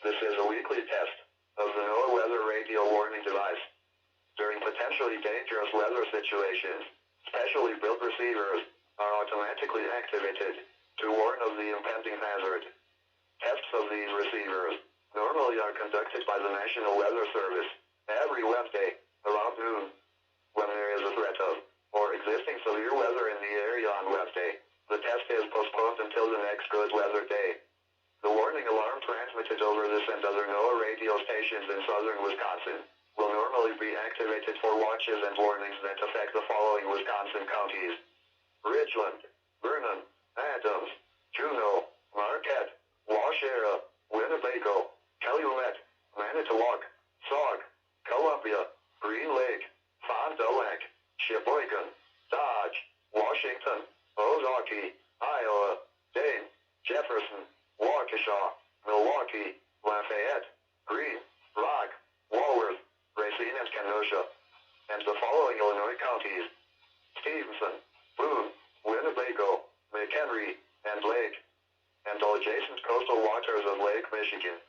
This is a weekly test of the NOAA weather radio warning device. During potentially dangerous weather situations, specially built receivers are automatically activated to warn of the impending hazard. Tests of these receivers normally are conducted by the National Weather Service every Wednesday around noon. When there is a threat of or existing severe weather in the area on Wednesday, the test is postponed until the next good weather day. The warning alarm transmitted over this and other NOAA radio stations in southern Wisconsin will normally be activated for watches and warnings that affect the following Wisconsin counties: Richland, Vernon, Adams, Juneau, Marquette, Waushara, Winnebago, Calumet, Manitowoc, Sauk, Columbia, Green Lake, Fond du Lac, Sheboygan, Dodge, Washington, Ozaukee, Iowa, Dane, Jefferson, Waukesha, Milwaukee, Lafayette, Greene, Rock, Walworth, Racine and Kenosha, and the following Illinois counties: Stevenson, Boone, Winnebago, McHenry, and Lake, and all adjacent coastal waters of Lake Michigan.